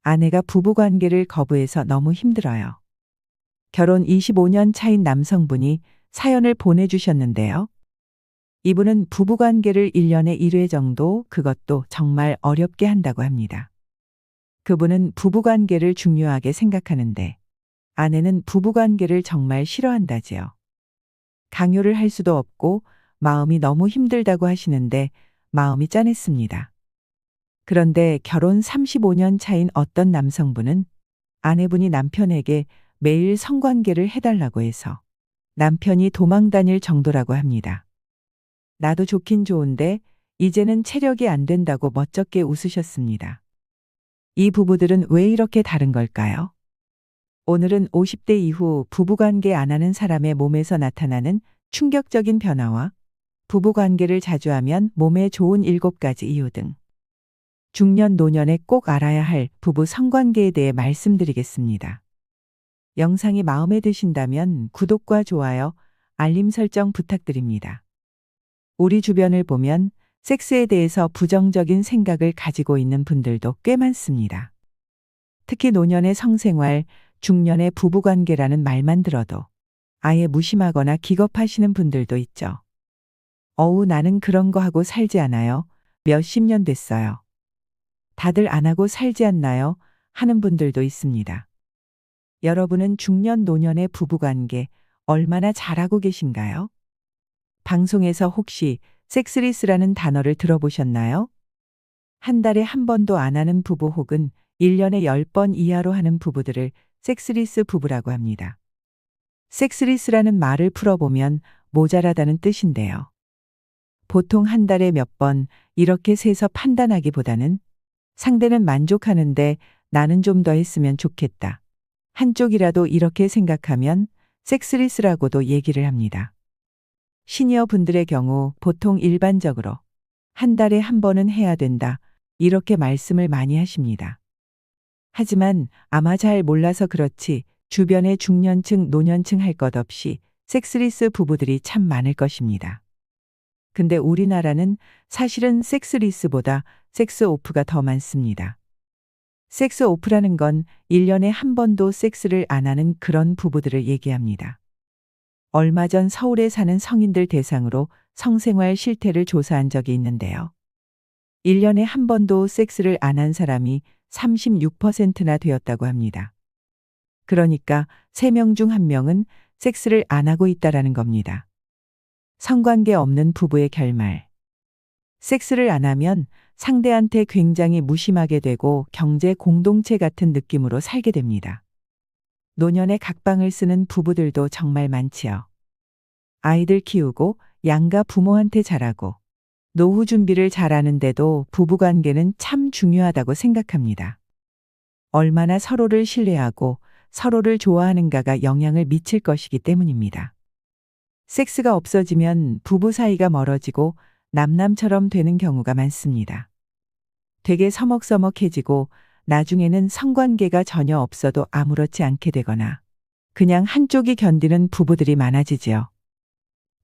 아내가 부부관계를 거부해서 너무 힘들어요. 결혼 25년 차인 남성분이 사연을 보내주셨는데요. 이분은 부부관계를 1년에 1회 정도, 그것도 정말 어렵게 한다고 합니다. 그분은 부부관계를 중요하게 생각하는데 아내는 부부관계를 정말 싫어한다지요. 강요를 할 수도 없고 마음이 너무 힘들다고 하시는데 마음이 짠했습니다. 그런데 결혼 35년 차인 어떤 남성분은 아내분이 남편에게 매일 성관계를 해달라고 해서 남편이 도망 다닐 정도라고 합니다. 나도 좋긴 좋은데 이제는 체력이 안 된다고 멋쩍게 웃으셨습니다. 이 부부들은 왜 이렇게 다른 걸까요? 오늘은 50대 이후 부부관계 안 하는 사람의 몸에서 나타나는 충격적인 변화와 부부관계를 자주 하면 몸에 좋은 7가지 이유 등 중년 노년에 꼭 알아야 할 부부 성관계에 대해 말씀드리겠습니다. 영상이 마음에 드신다면 구독과 좋아요, 알림 설정 부탁드립니다. 우리 주변을 보면 섹스에 대해서 부정적인 생각을 가지고 있는 분들도 꽤 많습니다. 특히 노년의 성생활, 중년의 부부관계라는 말만 들어도 아예 무심하거나 기겁하시는 분들도 있죠. 어우, 나는 그런 거 하고 살지 않아요. 몇십 년 됐어요. 다들 안 하고 살지 않나요? 하는 분들도 있습니다. 여러분은 중년 노년의 부부관계 얼마나 잘하고 계신가요? 방송에서 혹시 섹스리스라는 단어를 들어보셨나요? 한 달에 한 번도 안 하는 부부 혹은 1년에 10번 이하로 하는 부부들을 섹스리스 부부라고 합니다. 섹스리스라는 말을 풀어보면 모자라다는 뜻인데요. 보통 한 달에 몇 번 이렇게 세서 판단하기보다는 상대는 만족하는데 나는 좀 더 했으면 좋겠다. 한쪽이라도 이렇게 생각하면 섹스리스라고도 얘기를 합니다. 시니어 분들의 경우 보통 일반적으로 한 달에 한 번은 해야 된다, 이렇게 말씀을 많이 하십니다. 하지만 아마 잘 몰라서 그렇지 주변의 중년층, 노년층 할 것 없이 섹스리스 부부들이 참 많을 것입니다. 근데 우리나라는 사실은 섹스리스보다 섹스오프가 더 많습니다. 섹스오프라는 건 1년에 한 번도 섹스를 안 하는 그런 부부들을 얘기합니다. 얼마 전 서울에 사는 성인들 대상으로 성생활 실태를 조사한 적이 있는데요. 1년에 한 번도 섹스를 안 한 사람이 36%나 되었다고 합니다. 그러니까 3명 중 1명은 섹스를 안 하고 있다라는 겁니다. 성관계 없는 부부의 결말. 섹스를 안 하면 상대한테 굉장히 무심하게 되고 경제 공동체 같은 느낌으로 살게 됩니다. 노년에 각방을 쓰는 부부들도 정말 많지요. 아이들 키우고 양가 부모한테 잘하고 노후 준비를 잘하는데도 부부관계는 참 중요하다고 생각합니다. 얼마나 서로를 신뢰하고 서로를 좋아하는가가 영향을 미칠 것이기 때문입니다. 섹스가 없어지면 부부 사이가 멀어지고 남남처럼 되는 경우가 많습니다. 되게 서먹서먹해지고 나중에는 성관계가 전혀 없어도 아무렇지 않게 되거나 그냥 한쪽이 견디는 부부들이 많아지지요.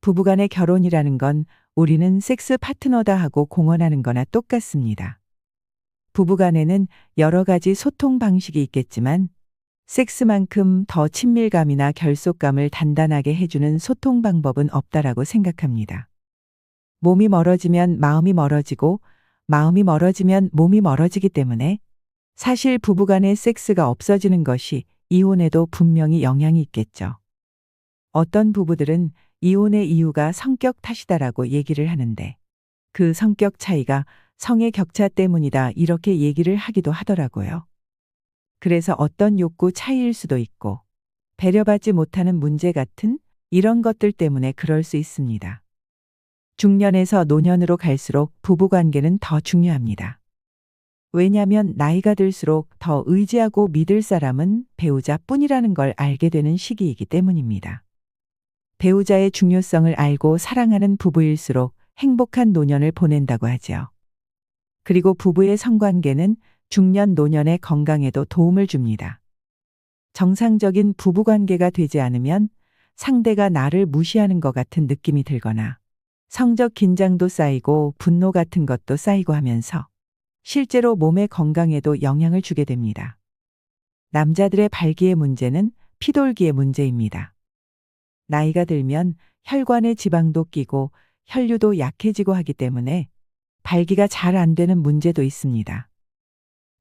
부부간의 결혼이라는 건 우리는 섹스 파트너다 하고 공언하는 거나 똑같습니다. 부부간에는 여러 가지 소통 방식이 있겠지만 섹스만큼 더 친밀감이나 결속감을 단단하게 해주는 소통 방법은 없다라고 생각합니다. 몸이 멀어지면 마음이 멀어지고 마음이 멀어지면 몸이 멀어지기 때문에 사실 부부간의 섹스가 없어지는 것이 이혼에도 분명히 영향이 있겠죠. 어떤 부부들은 이혼의 이유가 성격 탓이다라고 얘기를 하는데 그 성격 차이가 성의 격차 때문이다, 이렇게 얘기를 하기도 하더라고요. 그래서 어떤 욕구 차이일 수도 있고 배려받지 못하는 문제 같은 이런 것들 때문에 그럴 수 있습니다. 중년에서 노년으로 갈수록 부부관계는 더 중요합니다. 왜냐하면 나이가 들수록 더 의지하고 믿을 사람은 배우자뿐이라는 걸 알게 되는 시기이기 때문입니다. 배우자의 중요성을 알고 사랑하는 부부일수록 행복한 노년을 보낸다고 하죠. 그리고 부부의 성관계는 중년 노년의 건강에도 도움을 줍니다. 정상적인 부부관계가 되지 않으면 상대가 나를 무시하는 것 같은 느낌이 들거나 성적 긴장도 쌓이고 분노 같은 것도 쌓이고 하면서 실제로 몸의 건강에도 영향을 주게 됩니다. 남자들의 발기의 문제는 피돌기의 문제입니다. 나이가 들면 혈관에 지방도 끼고 혈류도 약해지고 하기 때문에 발기가 잘 안 되는 문제도 있습니다.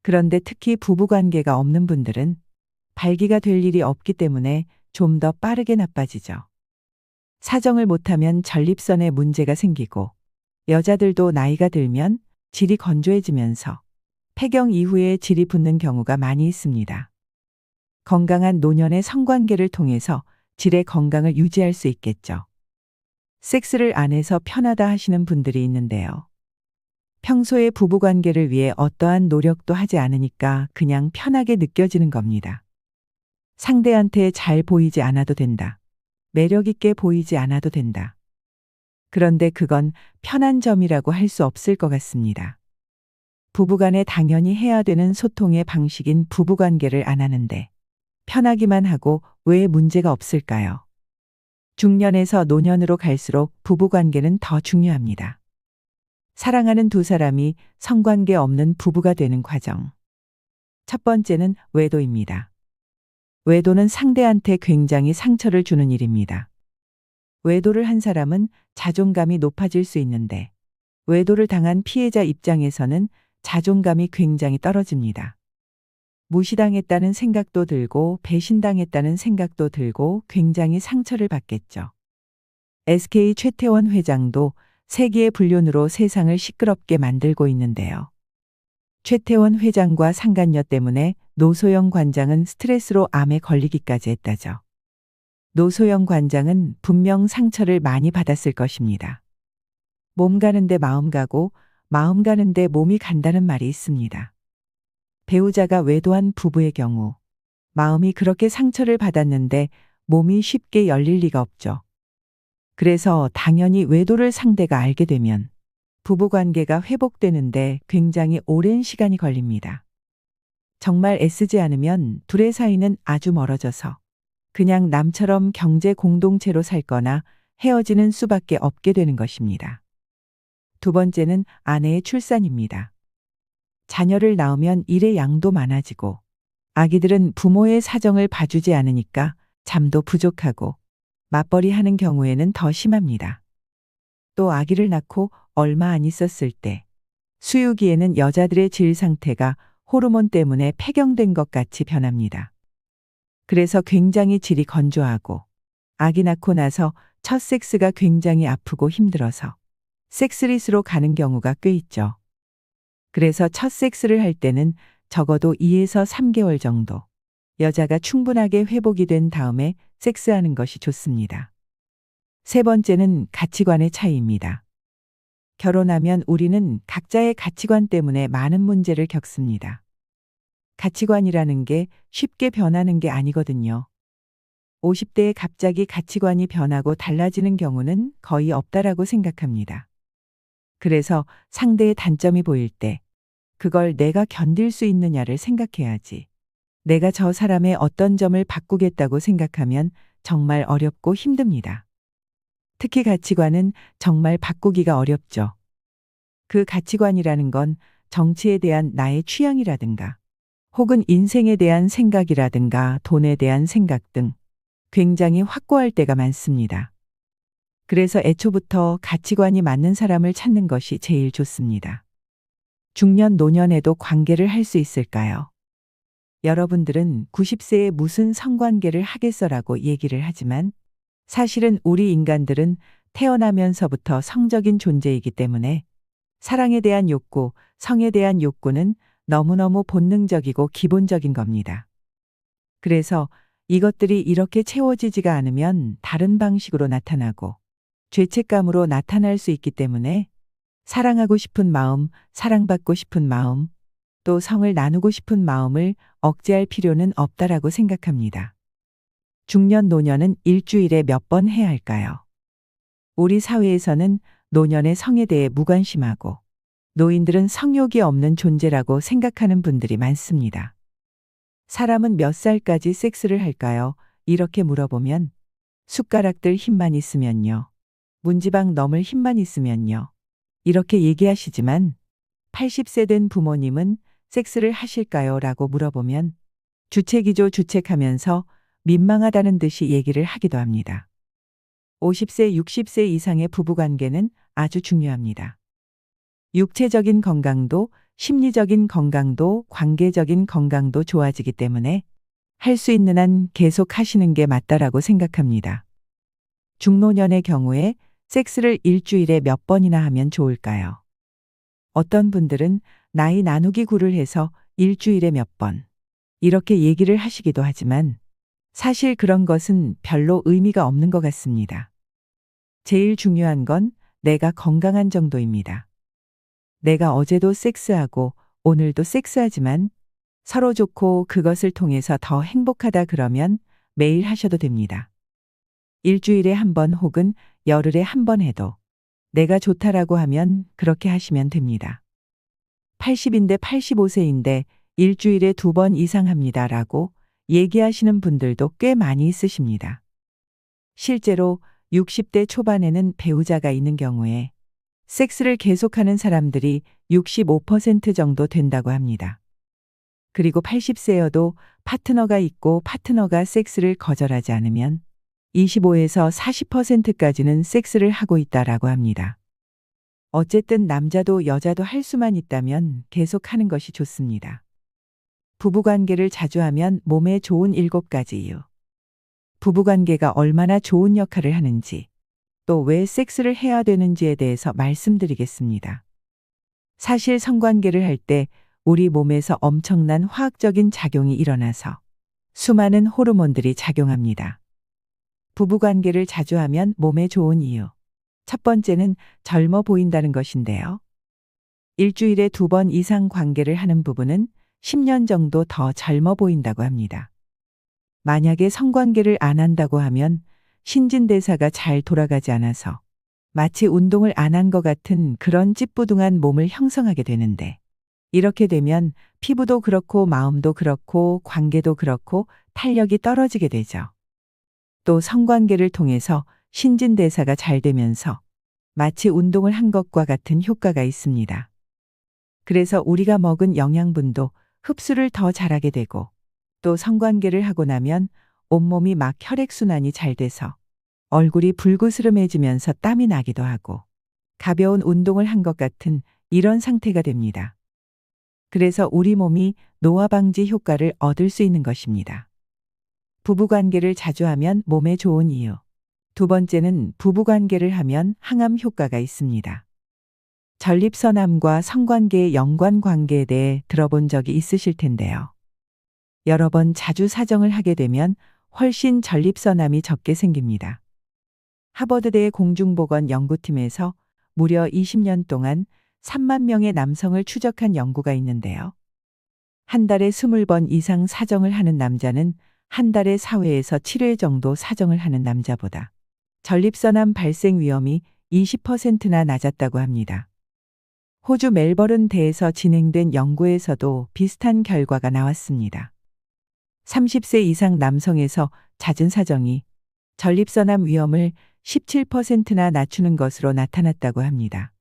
그런데 특히 부부관계가 없는 분들은 발기가 될 일이 없기 때문에 좀 더 빠르게 나빠지죠. 사정을 못하면 전립선에 문제가 생기고 여자들도 나이가 들면 질이 건조해지면서 폐경 이후에 질이 붓는 경우가 많이 있습니다. 건강한 노년의 성관계를 통해서 질의 건강을 유지할 수 있겠죠. 섹스를 안 해서 편하다 하시는 분들이 있는데요. 평소에 부부관계를 위해 어떠한 노력도 하지 않으니까 그냥 편하게 느껴지는 겁니다. 상대한테 잘 보이지 않아도 된다. 매력 있게 보이지 않아도 된다. 그런데 그건 편한 점이라고 할 수 없을 것 같습니다. 부부간에 당연히 해야 되는 소통의 방식인 부부관계를 안 하는데 편하기만 하고 왜 문제가 없을까요? 중년에서 노년으로 갈수록 부부관계는 더 중요합니다. 사랑하는 두 사람이 성관계 없는 부부가 되는 과정. 첫 번째는 외도입니다. 외도는 상대한테 굉장히 상처를 주는 일입니다. 외도를 한 사람은 자존감이 높아질 수 있는데 외도를 당한 피해자 입장에서는 자존감이 굉장히 떨어집니다. 무시당했다는 생각도 들고 배신당했다는 생각도 들고 굉장히 상처를 받겠죠. SK 최태원 회장도 세기의 불륜으로 세상을 시끄럽게 만들고 있는데요. 최태원 회장과 상간녀 때문에 노소영 관장은 스트레스로 암에 걸리기까지 했다죠. 노소영 관장은 분명 상처를 많이 받았을 것입니다. 몸 가는데 마음 가고 마음 가는데 몸이 간다는 말이 있습니다. 배우자가 외도한 부부의 경우 마음이 그렇게 상처를 받았는데 몸이 쉽게 열릴 리가 없죠. 그래서 당연히 외도를 상대가 알게 되면 부부관계가 회복되는데 굉장히 오랜 시간이 걸립니다. 정말 애쓰지 않으면 둘의 사이는 아주 멀어져서 그냥 남처럼 경제 공동체로 살거나 헤어지는 수밖에 없게 되는 것입니다. 두 번째는 아내의 출산입니다. 자녀를 낳으면 일의 양도 많아지고 아기들은 부모의 사정을 봐주지 않으니까 잠도 부족하고 맞벌이 하는 경우에는 더 심합니다. 또 아기를 낳고 얼마 안 있었을 때 수유기에는 여자들의 질 상태가 호르몬 때문에 폐경된 것 같이 변합니다. 그래서 굉장히 질이 건조하고 아기 낳고 나서 첫 섹스가 굉장히 아프고 힘들어서 섹스릿으로 가는 경우가 꽤 있죠. 그래서 첫 섹스를 할 때는 적어도 2에서 3개월 정도 여자가 충분하게 회복이 된 다음에 섹스하는 것이 좋습니다. 세 번째는 가치관의 차이입니다. 결혼하면 우리는 각자의 가치관 때문에 많은 문제를 겪습니다. 가치관이라는 게 쉽게 변하는 게 아니거든요. 50대에 갑자기 가치관이 변하고 달라지는 경우는 거의 없다라고 생각합니다. 그래서 상대의 단점이 보일 때 그걸 내가 견딜 수 있느냐를 생각해야지. 내가 저 사람의 어떤 점을 바꾸겠다고 생각하면 정말 어렵고 힘듭니다. 특히 가치관은 정말 바꾸기가 어렵죠. 그 가치관이라는 건 정치에 대한 나의 취향이라든가 혹은 인생에 대한 생각이라든가 돈에 대한 생각 등 굉장히 확고할 때가 많습니다. 그래서 애초부터 가치관이 맞는 사람을 찾는 것이 제일 좋습니다. 중년 노년에도 관계를 할 수 있을까요? 여러분들은 90세에 무슨 성관계를 하겠어라고 얘기를 하지만 사실은 우리 인간들은 태어나면서부터 성적인 존재이기 때문에 사랑에 대한 욕구, 성에 대한 욕구는 너무너무 본능적이고 기본적인 겁니다. 그래서 이것들이 이렇게 채워지지가 않으면 다른 방식으로 나타나고 죄책감으로 나타날 수 있기 때문에 사랑하고 싶은 마음, 사랑받고 싶은 마음, 또 성을 나누고 싶은 마음을 억제할 필요는 없다라고 생각합니다. 중년 노년은 일주일에 몇 번 해야 할까요? 우리 사회에서는 노년의 성에 대해 무관심하고 노인들은 성욕이 없는 존재라고 생각하는 분들이 많습니다. 사람은 몇 살까지 섹스를 할까요? 이렇게 물어보면 숟가락들 힘만 있으면요. 문지방 넘을 힘만 있으면요. 이렇게 얘기하시지만 80세 된 부모님은 섹스를 하실까요? 라고 물어보면 주책이죠 주책하면서 민망하다는 듯이 얘기를 하기도 합니다. 50세, 60세 이상의 부부관계는 아주 중요합니다. 육체적인 건강도, 심리적인 건강도, 관계적인 건강도 좋아지기 때문에 할 수 있는 한 계속 하시는 게 맞다라고 생각합니다. 중노년의 경우에 섹스를 일주일에 몇 번이나 하면 좋을까요? 어떤 분들은 나이 나누기 구를 해서 일주일에 몇 번, 이렇게 얘기를 하시기도 하지만 사실 그런 것은 별로 의미가 없는 것 같습니다. 제일 중요한 건 내가 건강한 정도입니다. 내가 어제도 섹스하고 오늘도 섹스하지만 서로 좋고 그것을 통해서 더 행복하다 그러면 매일 하셔도 됩니다. 일주일에 한 번 혹은 열흘에 한 번 해도 내가 좋다라고 하면 그렇게 하시면 됩니다. 80인데 85세인데 일주일에 2번 이상 합니다라고 얘기하시는 분들도 꽤 많이 있으십니다. 실제로 60대 초반에는 배우자가 있는 경우에 섹스를 계속하는 사람들이 65% 정도 된다고 합니다. 그리고 80세여도 파트너가 있고 파트너가 섹스를 거절하지 않으면 25에서 40%까지는 섹스를 하고 있다라고 합니다. 어쨌든 남자도 여자도 할 수만 있다면 계속 하는 것이 좋습니다. 부부관계를 자주 하면 몸에 좋은 7가지 이유. 부부관계가 얼마나 좋은 역할을 하는지, 또 왜 섹스를 해야 되는지에 대해서 말씀드리겠습니다. 사실 성관계를 할 때 우리 몸에서 엄청난 화학적인 작용이 일어나서 수많은 호르몬들이 작용합니다. 부부관계를 자주 하면 몸에 좋은 이유. 첫 번째는 젊어 보인다는 것인데요. 일주일에 2번 이상 관계를 하는 부부는 10년 정도 더 젊어 보인다고 합니다. 만약에 성관계를 안 한다고 하면 신진대사가 잘 돌아가지 않아서 마치 운동을 안 한 것 같은 그런 찌뿌둥한 몸을 형성하게 되는데, 이렇게 되면 피부도 그렇고 마음도 그렇고 관계도 그렇고 탄력이 떨어지게 되죠. 또 성관계를 통해서 신진대사가 잘 되면서 마치 운동을 한 것과 같은 효과가 있습니다. 그래서 우리가 먹은 영양분도 흡수를 더 잘하게 되고, 또 성관계를 하고 나면 온몸이 막 혈액순환이 잘 돼서 얼굴이 불그스름해지면서 땀이 나기도 하고 가벼운 운동을 한 것 같은 이런 상태가 됩니다. 그래서 우리 몸이 노화 방지 효과를 얻을 수 있는 것입니다. 부부관계를 자주 하면 몸에 좋은 이유. 두 번째는 부부관계를 하면 항암 효과가 있습니다. 전립선암과 성관계의 연관관계에 대해 들어본 적이 있으실 텐데요. 여러 번 자주 사정을 하게 되면 훨씬 전립선암이 적게 생깁니다. 하버드대 공중보건 연구팀에서 무려 20년 동안 3만 명의 남성을 추적한 연구가 있는데요. 한 달에 20번 이상 사정을 하는 남자는 한 달에 4회에서 7회 정도 사정을 하는 남자보다 전립선암 발생 위험이 20%나 낮았다고 합니다. 호주 멜버른 대에서 진행된 연구에서도 비슷한 결과가 나왔습니다. 30세 이상 남성에서 잦은 사정이 전립선암 위험을 17%나 낮추는 것으로 나타났다고 합니다.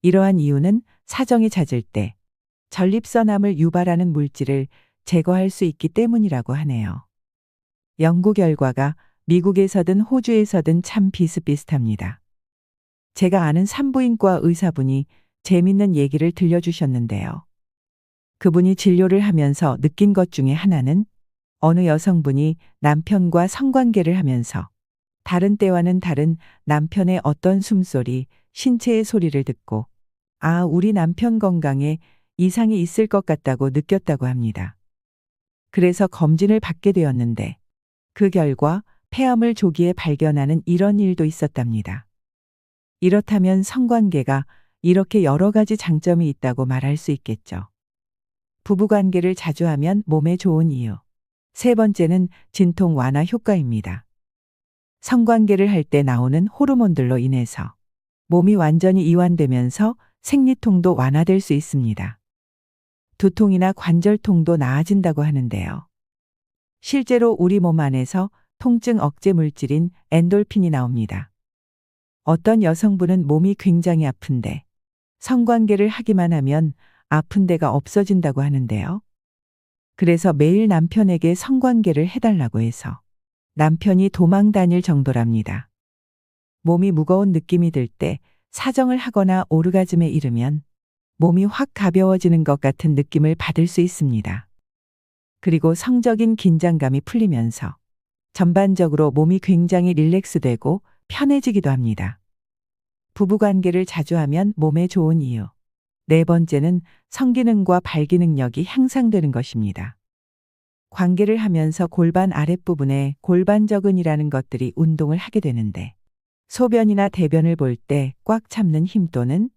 이러한 이유는 사정이 잦을 때 전립선암을 유발하는 물질을 제거할 수 있기 때문이라고 하네요. 연구 결과가 미국에서든 호주에서든 참 비슷비슷합니다. 제가 아는 산부인과 의사분이 재밌는 얘기를 들려주셨는데요. 그분이 진료를 하면서 느낀 것 중에 하나는 어느 여성분이 남편과 성관계를 하면서 다른 때와는 다른 남편의 어떤 숨소리, 신체의 소리를 듣고 아, 우리 남편 건강에 이상이 있을 것 같다고 느꼈다고 합니다. 그래서 검진을 받게 되었는데 그 결과 폐암을 조기에 발견하는 이런 일도 있었답니다. 이렇다면 성관계가 이렇게 여러 가지 장점이 있다고 말할 수 있겠죠. 부부관계를 자주 하면 몸에 좋은 이유. 세 번째는 진통 완화 효과입니다. 성관계를 할 때 나오는 호르몬들로 인해서 몸이 완전히 이완되면서 생리통도 완화될 수 있습니다. 두통이나 관절통도 나아진다고 하는데요. 실제로 우리 몸 안에서 통증 억제 물질인 엔돌핀이 나옵니다. 어떤 여성분은 몸이 굉장히 아픈데 성관계를 하기만 하면 아픈 데가 없어진다고 하는데요. 그래서 매일 남편에게 성관계를 해달라고 해서 남편이 도망 다닐 정도랍니다. 몸이 무거운 느낌이 들 때 사정을 하거나 오르가즘에 이르면 몸이 확 가벼워지는 것 같은 느낌을 받을 수 있습니다. 그리고 성적인 긴장감이 풀리면서 전반적으로 몸이 굉장히 릴렉스되고 편해지기도 합니다. 부부관계를 자주 하면 몸에 좋은 이유. 네 번째는 성기능과 발기능력이 향상되는 것입니다. 관계를 하면서 골반 아랫부분에 골반저근이라는 것들이 운동을 하게 되는데 소변이나 대변을 볼 때 꽉 참는 힘 또는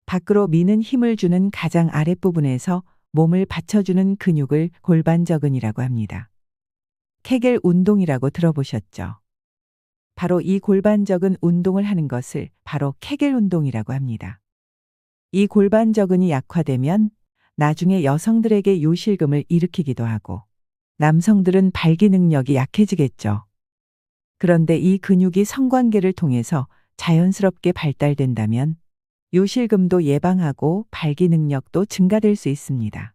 밖으로 미는 힘을 주는 가장 아랫부분에서 몸을 받쳐주는 근육을 골반저근이라고 합니다. 케겔 운동이라고 들어보셨죠? 바로 이 골반저근 운동을 하는 것을 바로 케겔 운동이라고 합니다. 이 골반저근이 약화되면 나중에 여성들에게 요실금을 일으키기도 하고 남성들은 발기 능력이 약해지겠죠. 그런데 이 근육이 성관계를 통해서 자연스럽게 발달된다면 요실금도 예방하고 발기 능력도 증가될 수 있습니다.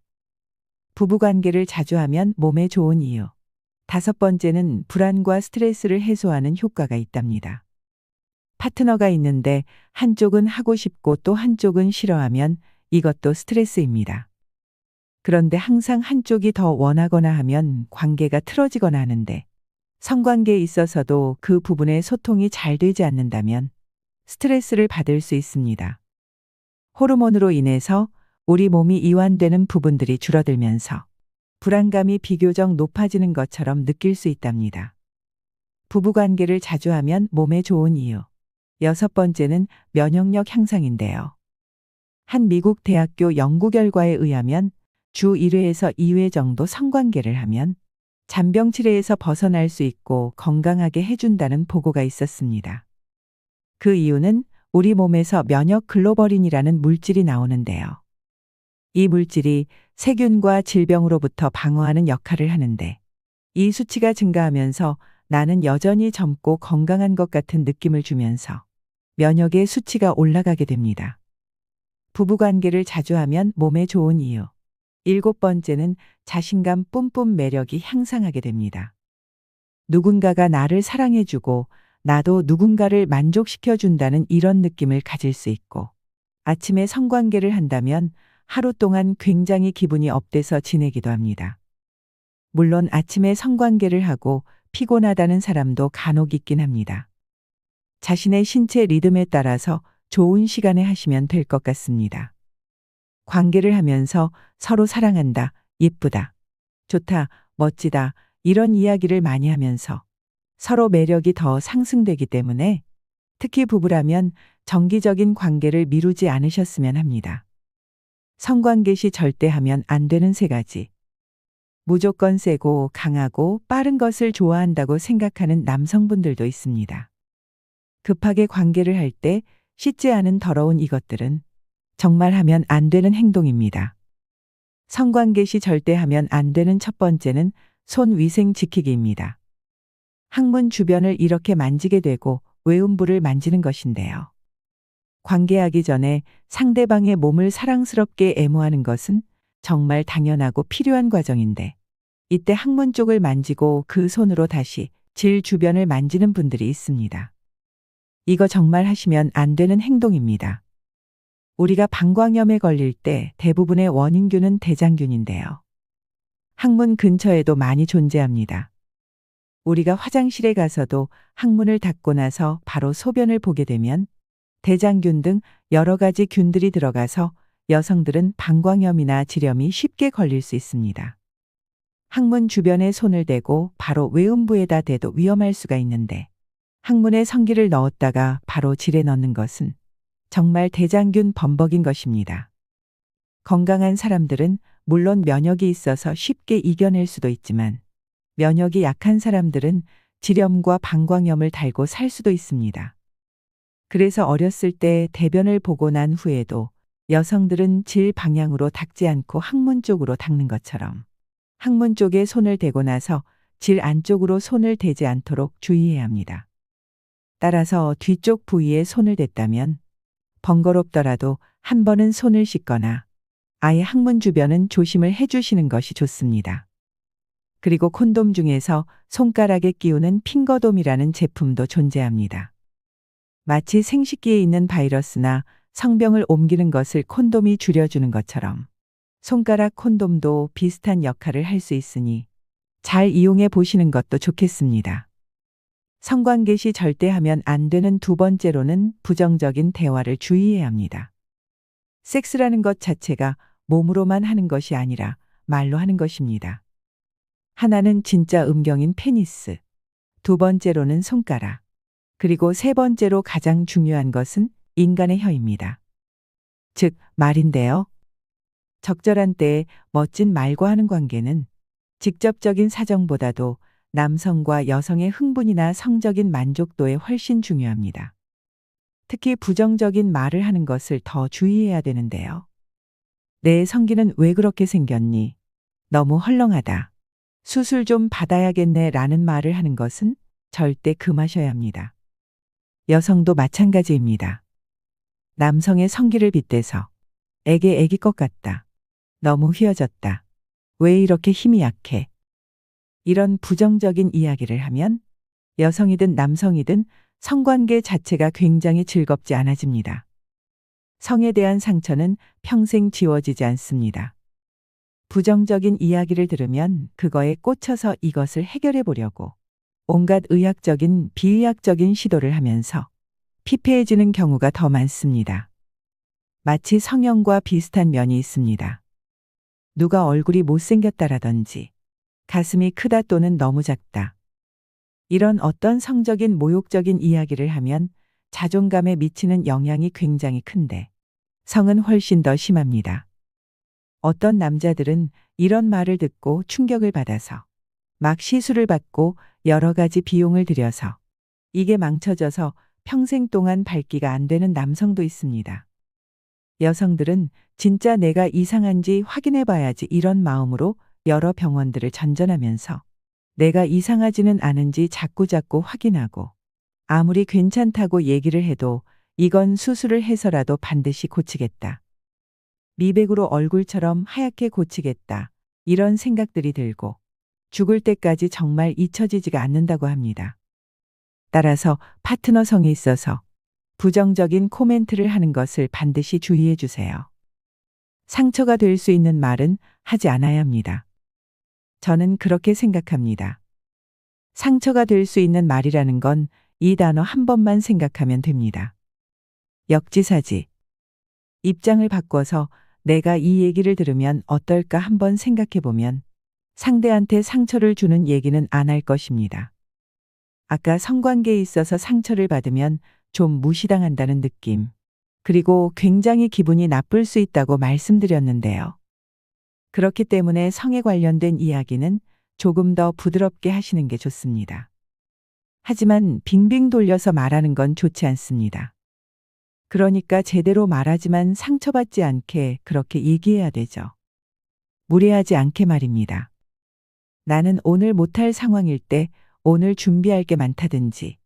부부관계를 자주 하면 몸에 좋은 이유. 다섯 번째는 불안과 스트레스를 해소하는 효과가 있답니다. 파트너가 있는데 한쪽은 하고 싶고 또 한쪽은 싫어하면 이것도 스트레스입니다. 그런데 항상 한쪽이 더 원하거나 하면 관계가 틀어지거나 하는데 성관계에 있어서도 그 부분의 소통이 잘 되지 않는다면 스트레스를 받을 수 있습니다. 호르몬으로 인해서 우리 몸이 이완되는 부분들이 줄어들면서 불안감이 비교적 높아지는 것처럼 느낄 수 있답니다. 부부관계를 자주 하면 몸에 좋은 이유. 여섯 번째는 면역력 향상인데요. 한 미국 대학교 연구 결과에 의하면 주 1회에서 2회 정도 성관계를 하면 잔병 치레에서 벗어날 수 있고 건강하게 해준다는 보고가 있었습니다. 그 이유는 우리 몸에서 면역 글로버린이라는 물질이 나오는데요. 이 물질이 세균과 질병으로부터 방어하는 역할을 하는데 이 수치가 증가하면서 나는 여전히 젊고 건강한 것 같은 느낌을 주면서 면역의 수치가 올라가게 됩니다. 부부관계를 자주 하면 몸에 좋은 이유. 일곱 번째는 자신감 뿜뿜 매력이 향상하게 됩니다. 누군가가 나를 사랑해주고 나도 누군가를 만족시켜준다는 이런 느낌을 가질 수 있고 아침에 성관계를 한다면 하루 동안 굉장히 기분이 업돼서 지내기도 합니다. 물론 아침에 성관계를 하고 피곤하다는 사람도 간혹 있긴 합니다. 자신의 신체 리듬에 따라서 좋은 시간에 하시면 될 것 같습니다. 관계를 하면서 서로 사랑한다, 예쁘다, 좋다, 멋지다 이런 이야기를 많이 하면서 서로 매력이 더 상승되기 때문에 특히 부부라면 정기적인 관계를 미루지 않으셨으면 합니다. 성관계 시 절대 하면 안 되는 세 가지. 무조건 세고 강하고 빠른 것을 좋아한다고 생각하는 남성분들도 있습니다. 급하게 관계를 할 때 씻지 않은 더러운 이것들은 정말 하면 안 되는 행동입니다. 성관계 시 절대 하면 안 되는 첫 번째는 손 위생 지키기입니다. 항문 주변을 이렇게 만지게 되고 외음부를 만지는 것인데요. 관계하기 전에 상대방의 몸을 사랑스럽게 애무하는 것은 정말 당연하고 필요한 과정인데 이때 항문 쪽을 만지고 그 손으로 다시 질 주변을 만지는 분들이 있습니다. 이거 정말 하시면 안 되는 행동입니다. 우리가 방광염에 걸릴 때 대부분의 원인균은 대장균인데요. 항문 근처에도 많이 존재합니다. 우리가 화장실에 가서도 항문을 닫고 나서 바로 소변을 보게 되면 대장균 등 여러 가지 균들이 들어가서 여성들은 방광염이나 질염이 쉽게 걸릴 수 있습니다. 항문 주변에 손을 대고 바로 외음부에다 대도 위험할 수가 있는데 항문에 성기를 넣었다가 바로 질에 넣는 것은 정말 대장균 범벅인 것입니다. 건강한 사람들은 물론 면역이 있어서 쉽게 이겨낼 수도 있지만 면역이 약한 사람들은 질염과 방광염을 달고 살 수도 있습니다. 그래서 어렸을 때 대변을 보고 난 후에도 여성들은 질 방향으로 닦지 않고 항문 쪽으로 닦는 것처럼 항문 쪽에 손을 대고 나서 질 안쪽으로 손을 대지 않도록 주의해야 합니다. 따라서 뒤쪽 부위에 손을 댔다면 번거롭더라도 한 번은 손을 씻거나 아예 항문 주변은 조심을 해주시는 것이 좋습니다. 그리고 콘돔 중에서 손가락에 끼우는 핑거돔이라는 제품도 존재합니다. 마치 생식기에 있는 바이러스나 성병을 옮기는 것을 콘돔이 줄여주는 것처럼 손가락 콘돔도 비슷한 역할을 할 수 있으니 잘 이용해 보시는 것도 좋겠습니다. 성관계 시 절대 하면 안 되는 두 번째로는 부정적인 대화를 주의해야 합니다. 섹스라는 것 자체가 몸으로만 하는 것이 아니라 말로 하는 것입니다. 하나는 진짜 음경인 페니스, 두 번째로는 손가락, 그리고 세 번째로 가장 중요한 것은 인간의 혀입니다. 즉, 말인데요. 적절한 때에 멋진 말과 하는 관계는 직접적인 사정보다도 남성과 여성의 흥분이나 성적인 만족도에 훨씬 중요합니다. 특히 부정적인 말을 하는 것을 더 주의해야 되는데요. 내 성기는 왜 그렇게 생겼니? 너무 헐렁하다. 수술 좀 받아야겠네 라는 말을 하는 것은 절대 금하셔야 합니다. 여성도 마찬가지입니다. 남성의 성기를 빗대서 애기 것 같다. 너무 휘어졌다. 왜 이렇게 힘이 약해? 이런 부정적인 이야기를 하면 여성이든 남성이든 성관계 자체가 굉장히 즐겁지 않아집니다. 성에 대한 상처는 평생 지워지지 않습니다. 부정적인 이야기를 들으면 그거에 꽂혀서 이것을 해결해 보려고 온갖 의학적인 비의학적인 시도를 하면서 피폐해지는 경우가 더 많습니다. 마치 성형과 비슷한 면이 있습니다. 누가 얼굴이 못생겼다라든지 가슴이 크다 또는 너무 작다. 이런 어떤 성적인 모욕적인 이야기를 하면 자존감에 미치는 영향이 굉장히 큰데 성은 훨씬 더 심합니다. 어떤 남자들은 이런 말을 듣고 충격을 받아서 막 시술을 받고 여러 가지 비용을 들여서 이게 망쳐져서 평생 동안 밝기가 안 되는 남성도 있습니다. 여성들은 진짜 내가 이상한지 확인해 봐야지 이런 마음으로 여러 병원들을 전전하면서 내가 이상하지는 않은지 자꾸자꾸 확인하고 아무리 괜찮다고 얘기를 해도 이건 수술을 해서라도 반드시 고치겠다. 미백으로 얼굴처럼 하얗게 고치겠다. 이런 생각들이 들고 죽을 때까지 정말 잊혀지지가 않는다고 합니다. 따라서 파트너 성에 있어서 부정적인 코멘트를 하는 것을 반드시 주의해 주세요. 상처가 될 수 있는 말은 하지 않아야 합니다. 저는 그렇게 생각합니다. 상처가 될 수 있는 말이라는 건 이 단어 한 번만 생각하면 됩니다. 역지사지. 입장을 바꿔서 내가 이 얘기를 들으면 어떨까 한번 생각해 보면 상대한테 상처를 주는 얘기는 안 할 것입니다. 아까 성관계에 있어서 상처를 받으면 좀 무시당한다는 느낌. 그리고 굉장히 기분이 나쁠 수 있다고 말씀드렸는데요. 그렇기 때문에 성에 관련된 이야기는 조금 더 부드럽게 하시는 게 좋습니다. 하지만 빙빙 돌려서 말하는 건 좋지 않습니다. 그러니까 제대로 말하지만 상처받지 않게 그렇게 얘기해야 되죠. 무례하지 않게 말입니다. 나는 오늘 못할 상황일 때 오늘 준비할 게 많다든지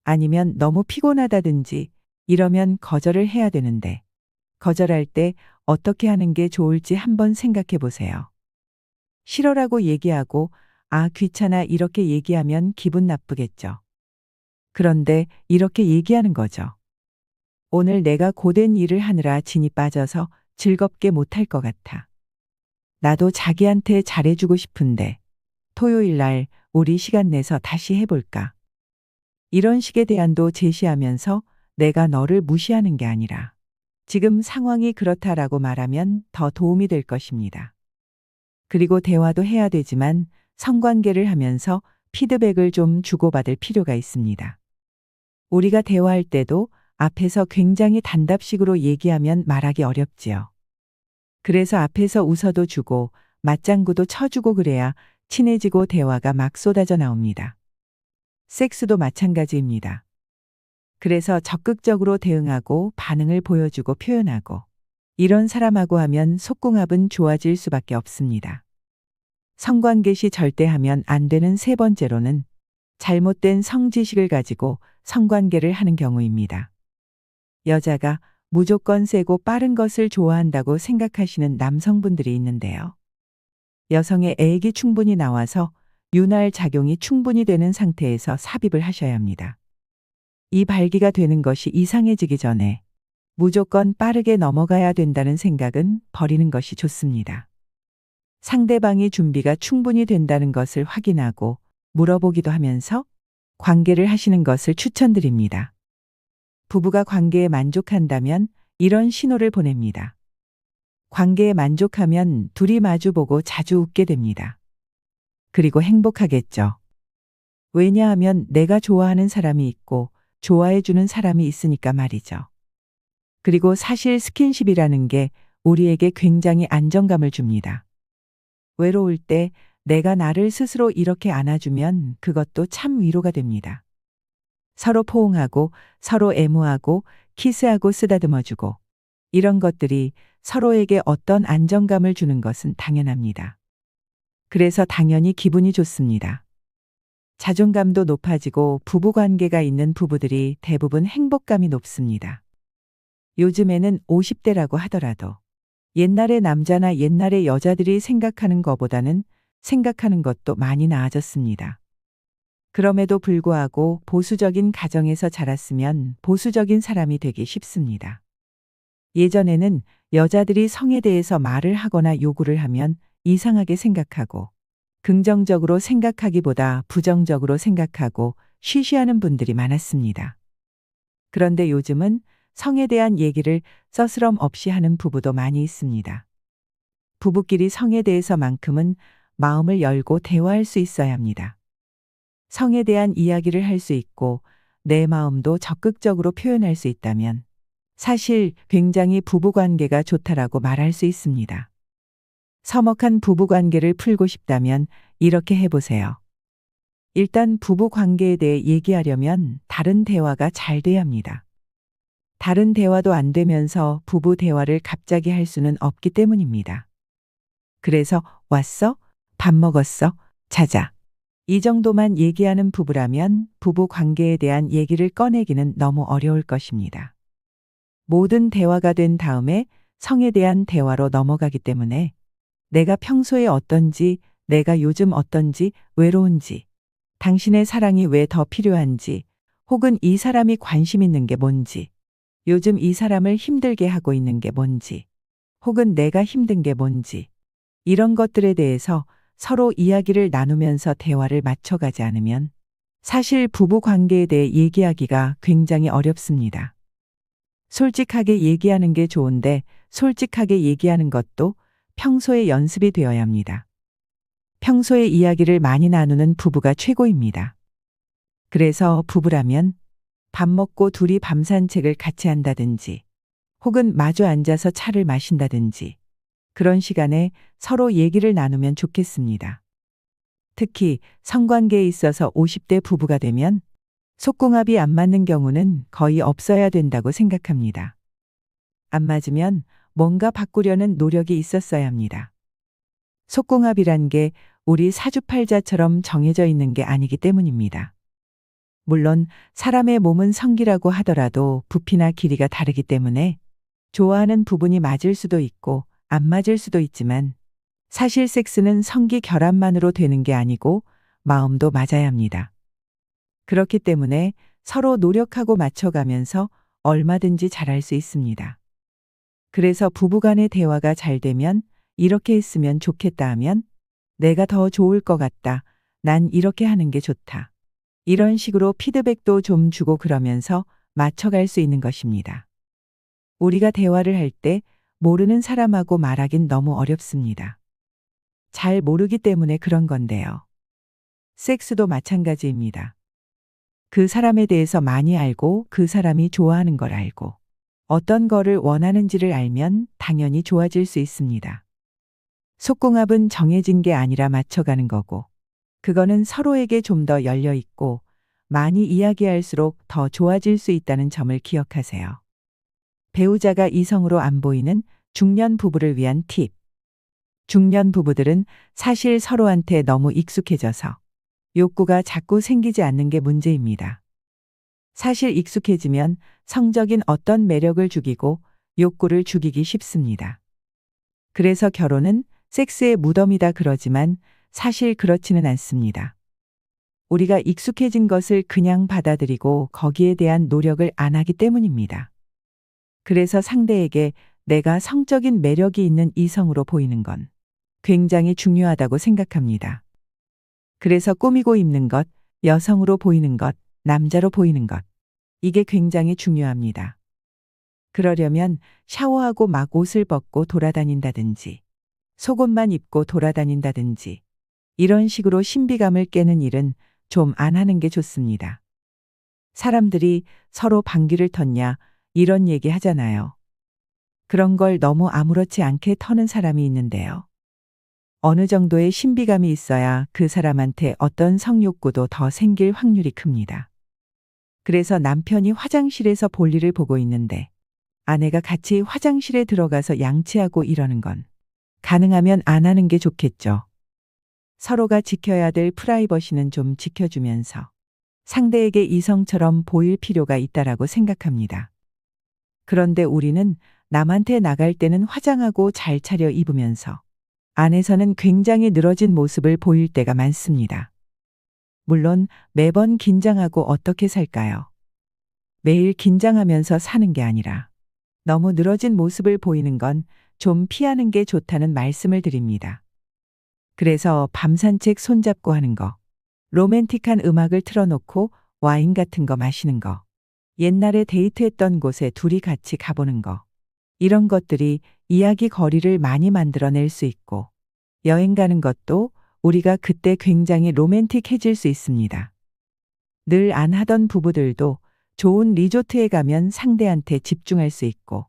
아니면 너무 피곤하다든지 이러면 거절을 해야 되는데 거절할 때 어떻게 하는 게 좋을지 한번 생각해 보세요. 싫어라고 얘기하고 아 귀찮아 이렇게 얘기하면 기분 나쁘겠죠. 그런데 이렇게 얘기하는 거죠. 오늘 내가 고된 일을 하느라 진이 빠져서 즐겁게 못할 것 같아. 나도 자기한테 잘해주고 싶은데 토요일 날 우리 시간 내서 다시 해볼까? 이런 식의 대안도 제시하면서 내가 너를 무시하는 게 아니라 지금 상황이 그렇다라고 말하면 더 도움이 될 것입니다. 그리고 대화도 해야 되지만 성관계를 하면서 피드백을 좀 주고받을 필요가 있습니다. 우리가 대화할 때도 앞에서 굉장히 단답식으로 얘기하면 말하기 어렵지요. 그래서 앞에서 웃어도 주고 맞장구도 쳐주고 그래야 친해지고 대화가 막 쏟아져 나옵니다. 섹스도 마찬가지입니다. 그래서 적극적으로 대응하고 반응을 보여주고 표현하고 이런 사람하고 하면 속궁합은 좋아질 수밖에 없습니다. 성관계 시 절대 하면 안 되는 세 번째로는 잘못된 성지식을 가지고 성관계를 하는 경우입니다. 여자가 무조건 세고 빠른 것을 좋아한다고 생각하시는 남성분들이 있는데요. 여성의 애액이 충분히 나와서 윤활 작용이 충분히 되는 상태에서 삽입을 하셔야 합니다. 이 발기가 되는 것이 이상해지기 전에 무조건 빠르게 넘어가야 된다는 생각은 버리는 것이 좋습니다. 상대방이 준비가 충분히 된다는 것을 확인하고 물어보기도 하면서 관계를 하시는 것을 추천드립니다. 부부가 관계에 만족한다면 이런 신호를 보냅니다. 관계에 만족하면 둘이 마주보고 자주 웃게 됩니다. 그리고 행복하겠죠. 왜냐하면 내가 좋아하는 사람이 있고 좋아해주는 사람이 있으니까 말이죠. 그리고 사실 스킨십이라는 게 우리에게 굉장히 안정감을 줍니다. 외로울 때 내가 나를 스스로 이렇게 안아주면 그것도 참 위로가 됩니다. 서로 포옹하고 서로 애무하고 키스하고 쓰다듬어주고 이런 것들이 서로에게 어떤 안정감을 주는 것은 당연합니다. 그래서 당연히 기분이 좋습니다. 자존감도 높아지고 부부관계가 있는 부부들이 대부분 행복감이 높습니다. 요즘에는 50대라고 하더라도 옛날의 남자나 옛날의 여자들이 생각하는 것보다는 생각하는 것도 많이 나아졌습니다. 그럼에도 불구하고 보수적인 가정에서 자랐으면 보수적인 사람이 되기 쉽습니다. 예전에는 여자들이 성에 대해서 말을 하거나 요구를 하면 이상하게 생각하고 긍정적으로 생각하기보다 부정적으로 생각하고 쉬쉬하는 분들이 많았습니다. 그런데 요즘은 성에 대한 얘기를 서스럼 없이 하는 부부도 많이 있습니다. 부부끼리 성에 대해서만큼은 마음을 열고 대화할 수 있어야 합니다. 성에 대한 이야기를 할 수 있고 내 마음도 적극적으로 표현할 수 있다면 사실 굉장히 부부관계가 좋다라고 말할 수 있습니다. 서먹한 부부관계를 풀고 싶다면 이렇게 해보세요. 일단 부부관계에 대해 얘기하려면 다른 대화가 잘 돼야 합니다. 다른 대화도 안 되면서 부부 대화를 갑자기 할 수는 없기 때문입니다. 그래서 왔어? 밥 먹었어? 자자. 이 정도만 얘기하는 부부라면 부부 관계에 대한 얘기를 꺼내기는 너무 어려울 것입니다. 모든 대화가 된 다음에 성에 대한 대화로 넘어가기 때문에 내가 평소에 어떤지, 내가 요즘 어떤지, 외로운지, 당신의 사랑이 왜 더 필요한지, 혹은 이 사람이 관심 있는 게 뭔지, 요즘 이 사람을 힘들게 하고 있는 게 뭔지, 혹은 내가 힘든 게 뭔지, 이런 것들에 대해서 서로 이야기를 나누면서 대화를 맞춰가지 않으면 사실 부부 관계에 대해 얘기하기가 굉장히 어렵습니다. 솔직하게 얘기하는 게 좋은데 솔직하게 얘기하는 것도 평소에 연습이 되어야 합니다. 평소에 이야기를 많이 나누는 부부가 최고입니다. 그래서 부부라면 밥 먹고 둘이 밤 산책을 같이 한다든지 혹은 마주 앉아서 차를 마신다든지 그런 시간에 서로 얘기를 나누면 좋겠습니다. 특히 성관계에 있어서 50대 부부가 되면 속궁합이 안 맞는 경우는 거의 없어야 된다고 생각합니다. 안 맞으면 뭔가 바꾸려는 노력이 있었어야 합니다. 속궁합이란 게 우리 사주팔자처럼 정해져 있는 게 아니기 때문입니다. 물론 사람의 몸은 성기라고 하더라도 부피나 길이가 다르기 때문에 좋아하는 부분이 맞을 수도 있고 안 맞을 수도 있지만 사실 섹스는 성기 결합만으로 되는 게 아니고 마음도 맞아야 합니다. 그렇기 때문에 서로 노력하고 맞춰가면서 얼마든지 잘할 수 있습니다. 그래서 부부간의 대화가 잘 되면 이렇게 했으면 좋겠다 하면 내가 더 좋을 것 같다. 난 이렇게 하는 게 좋다. 이런 식으로 피드백도 좀 주고 그러면서 맞춰갈 수 있는 것입니다. 우리가 대화를 할 때 모르는 사람하고 말하긴 너무 어렵습니다. 잘 모르기 때문에 그런 건데요. 섹스도 마찬가지입니다. 그 사람에 대해서 많이 알고 그 사람이 좋아하는 걸 알고 어떤 거를 원하는지를 알면 당연히 좋아질 수 있습니다. 속궁합은 정해진 게 아니라 맞춰가는 거고 그거는 서로에게 좀 더 열려 있고 많이 이야기할수록 더 좋아질 수 있다는 점을 기억하세요. 배우자가 이성으로 안 보이는 중년 부부를 위한 팁. 중년 부부들은 사실 서로한테 너무 익숙해져서 욕구가 자꾸 생기지 않는 게 문제입니다. 사실 익숙해지면 성적인 어떤 매력을 죽이고 욕구를 죽이기 쉽습니다. 그래서 결혼은 섹스의 무덤이다 그러지만 사실 그렇지는 않습니다. 우리가 익숙해진 것을 그냥 받아들이고 거기에 대한 노력을 안 하기 때문입니다. 그래서 상대에게 내가 성적인 매력이 있는 이성으로 보이는 건 굉장히 중요하다고 생각합니다. 그래서 꾸미고 입는 것, 여성으로 보이는 것, 남자로 보이는 것. 이게 굉장히 중요합니다. 그러려면 샤워하고 막 옷을 벗고 돌아다닌다든지, 속옷만 입고 돌아다닌다든지, 이런 식으로 신비감을 깨는 일은 좀 안 하는 게 좋습니다. 사람들이 서로 방귀를 텄냐, 이런 얘기 하잖아요. 그런 걸 너무 아무렇지 않게 터는 사람이 있는데요. 어느 정도의 신비감이 있어야 그 사람한테 어떤 성욕구도 더 생길 확률이 큽니다. 그래서 남편이 화장실에서 볼일을 보고 있는데 아내가 같이 화장실에 들어가서 양치하고 이러는 건 가능하면 안 하는 게 좋겠죠. 서로가 지켜야 될 프라이버시는 좀 지켜주면서 상대에게 이성처럼 보일 필요가 있다라고 생각합니다. 그런데 우리는 남한테 나갈 때는 화장하고 잘 차려 입으면서 안에서는 굉장히 늘어진 모습을 보일 때가 많습니다. 물론 매번 긴장하고 어떻게 살까요? 매일 긴장하면서 사는 게 아니라 너무 늘어진 모습을 보이는 건 좀 피하는 게 좋다는 말씀을 드립니다. 그래서 밤 산책 손잡고 하는 거, 로맨틱한 음악을 틀어놓고 와인 같은 거 마시는 거, 옛날에 데이트했던 곳에 둘이 같이 가보는 거, 이런 것들이 이야기 거리를 많이 만들어낼 수 있고 여행 가는 것도 우리가 그때 굉장히 로맨틱해질 수 있습니다. 늘 안 하던 부부들도 좋은 리조트에 가면 상대한테 집중할 수 있고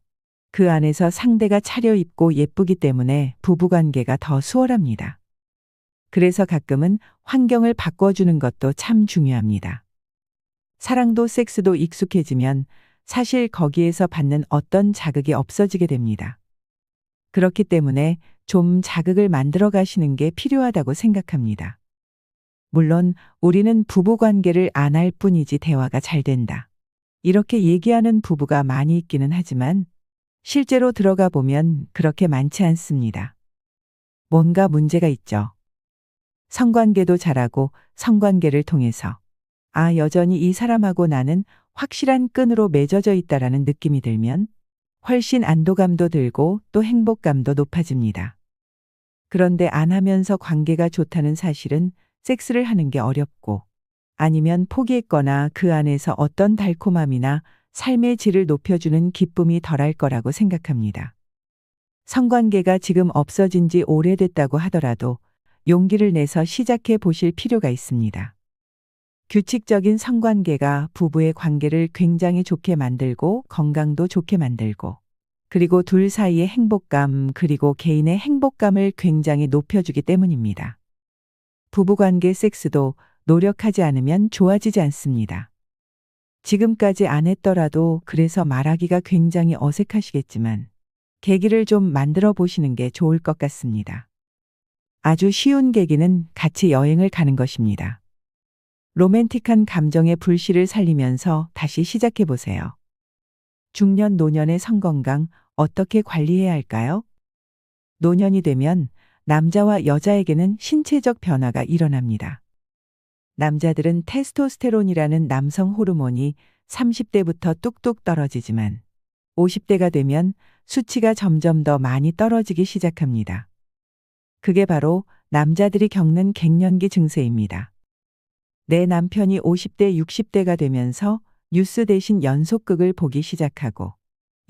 그 안에서 상대가 차려입고 예쁘기 때문에 부부관계가 더 수월합니다. 그래서 가끔은 환경을 바꿔주는 것도 참 중요합니다. 사랑도 섹스도 익숙해지면 사실 거기에서 받는 어떤 자극이 없어지게 됩니다. 그렇기 때문에 좀 자극을 만들어 가시는 게 필요하다고 생각합니다. 물론 우리는 부부관계를 안 할 뿐이지 대화가 잘 된다. 이렇게 얘기하는 부부가 많이 있기는 하지만 실제로 들어가 보면 그렇게 많지 않습니다. 뭔가 문제가 있죠. 성관계도 잘하고 성관계를 통해서 여전히 이 사람하고 나는 확실한 끈으로 맺어져 있다라는 느낌이 들면 훨씬 안도감도 들고 또 행복감도 높아집니다. 그런데 안 하면서 관계가 좋다는 사실은 섹스를 하는 게 어렵고 아니면 포기했거나 그 안에서 어떤 달콤함이나 삶의 질을 높여주는 기쁨이 덜할 거라고 생각합니다. 성관계가 지금 없어진 지 오래됐다고 하더라도 용기를 내서 시작해 보실 필요가 있습니다. 규칙적인 성관계가 부부의 관계를 굉장히 좋게 만들고 건강도 좋게 만들고 그리고 둘 사이의 행복감 그리고 개인의 행복감을 굉장히 높여주기 때문입니다. 부부관계 섹스도 노력하지 않으면 좋아지지 않습니다. 지금까지 안 했더라도 그래서 말하기가 굉장히 어색하시겠지만 계기를 좀 만들어 보시는 게 좋을 것 같습니다. 아주 쉬운 계기는 같이 여행을 가는 것입니다. 로맨틱한 감정의 불씨를 살리면서 다시 시작해 보세요. 중년 노년의 성건강 어떻게 관리해야 할까요? 노년이 되면 남자와 여자에게는 신체적 변화가 일어납니다. 남자들은 테스토스테론이라는 남성 호르몬이 30대부터 뚝뚝 떨어지지만 50대가 되면 수치가 점점 더 많이 떨어지기 시작합니다. 그게 바로 남자들이 겪는 갱년기 증세입니다. 내 남편이 50대, 60대가 되면서 뉴스 대신 연속극을 보기 시작하고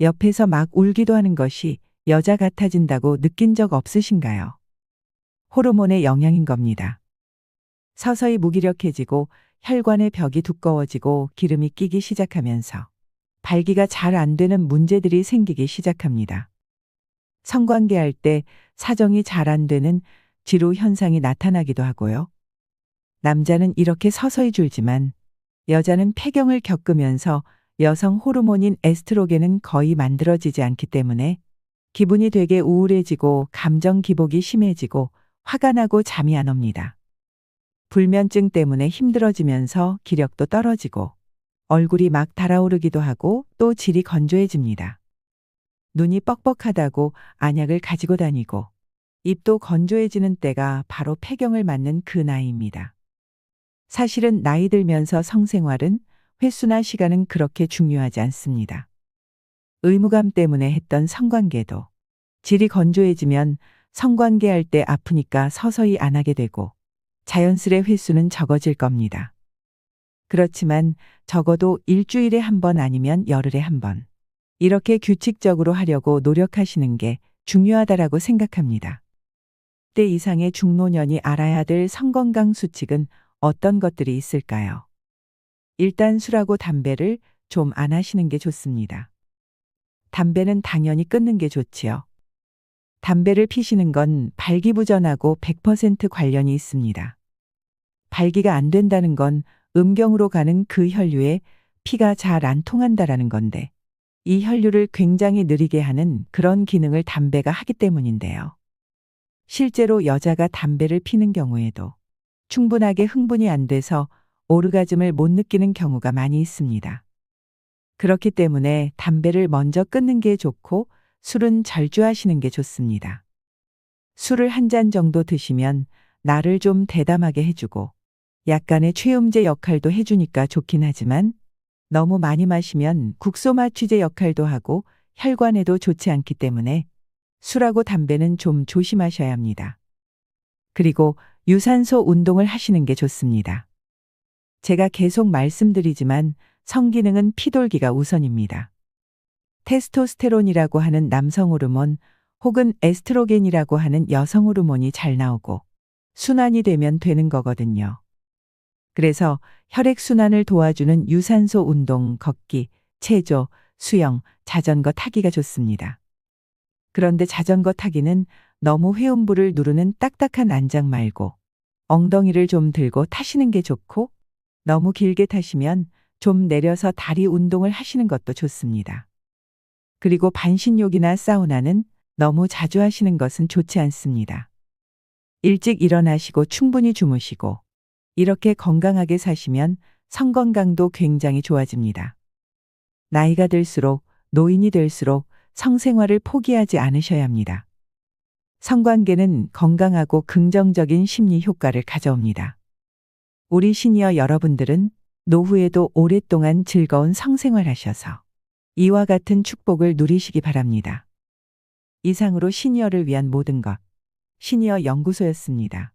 옆에서 막 울기도 하는 것이 여자 같아진다고 느낀 적 없으신가요? 호르몬의 영향인 겁니다. 서서히 무기력해지고 혈관의 벽이 두꺼워지고 기름이 끼기 시작하면서 발기가 잘 안 되는 문제들이 생기기 시작합니다. 성관계할 때 사정이 잘 안 되는 지루 현상이 나타나기도 하고요. 남자는 이렇게 서서히 줄지만 여자는 폐경을 겪으면서 여성 호르몬인 에스트로겐은 거의 만들어지지 않기 때문에 기분이 되게 우울해지고 감정 기복이 심해지고 화가 나고 잠이 안 옵니다. 불면증 때문에 힘들어지면서 기력도 떨어지고 얼굴이 막 달아오르기도 하고 또 질이 건조해집니다. 눈이 뻑뻑하다고 안약을 가지고 다니고 입도 건조해지는 때가 바로 폐경을 맞는 그 나이입니다. 사실은 나이 들면서 성생활은 횟수나 시간은 그렇게 중요하지 않습니다. 의무감 때문에 했던 성관계도 질이 건조해지면 성관계할 때 아프니까 서서히 안 하게 되고 자연스레 횟수는 적어질 겁니다. 그렇지만 적어도 일주일에 한 번 아니면 열흘에 한 번 이렇게 규칙적으로 하려고 노력하시는 게 중요하다라고 생각합니다. 때 이상의 중노년이 알아야 될 성건강 수칙은 어떤 것들이 있을까요? 일단 술하고 담배를 좀 안 하시는 게 좋습니다. 담배는 당연히 끊는 게 좋지요. 담배를 피시는 건 발기부전하고 100% 관련이 있습니다. 발기가 안 된다는 건 음경으로 가는 그 혈류에 피가 잘 안 통한다라는 건데 이 혈류를 굉장히 느리게 하는 그런 기능을 담배가 하기 때문인데요. 실제로 여자가 담배를 피는 경우에도 충분하게 흥분이 안 돼서 오르가즘을 못 느끼는 경우가 많이 있습니다. 그렇기 때문에 담배를 먼저 끊는 게 좋고 술은 절주하시는 게 좋습니다. 술을 한 잔 정도 드시면 나를 좀 대담하게 해주고 약간의 최음제 역할도 해주니까 좋긴 하지만 너무 많이 마시면 국소마취제 역할도 하고 혈관에도 좋지 않기 때문에 술하고 담배는 좀 조심하셔야 합니다. 그리고 유산소 운동을 하시는 게 좋습니다. 제가 계속 말씀드리지만 성기능은 피돌기가 우선입니다. 테스토스테론이라고 하는 남성 호르몬 혹은 에스트로겐이라고 하는 여성 호르몬이 잘 나오고 순환이 되면 되는 거거든요. 그래서 혈액순환을 도와주는 유산소 운동, 걷기, 체조, 수영, 자전거 타기가 좋습니다. 그런데 자전거 타기는 너무 회음부를 누르는 딱딱한 안장 말고 엉덩이를 좀 들고 타시는 게 좋고 너무 길게 타시면 좀 내려서 다리 운동을 하시는 것도 좋습니다. 그리고 반신욕이나 사우나는 너무 자주 하시는 것은 좋지 않습니다. 일찍 일어나시고 충분히 주무시고 이렇게 건강하게 사시면 성건강도 굉장히 좋아집니다. 나이가 들수록 노인이 될수록 성생활을 포기하지 않으셔야 합니다. 성관계는 건강하고 긍정적인 심리 효과를 가져옵니다. 우리 시니어 여러분들은 노후에도 오랫동안 즐거운 성생활 하셔서 이와 같은 축복을 누리시기 바랍니다. 이상으로 시니어를 위한 모든 것, 시니어 연구소였습니다.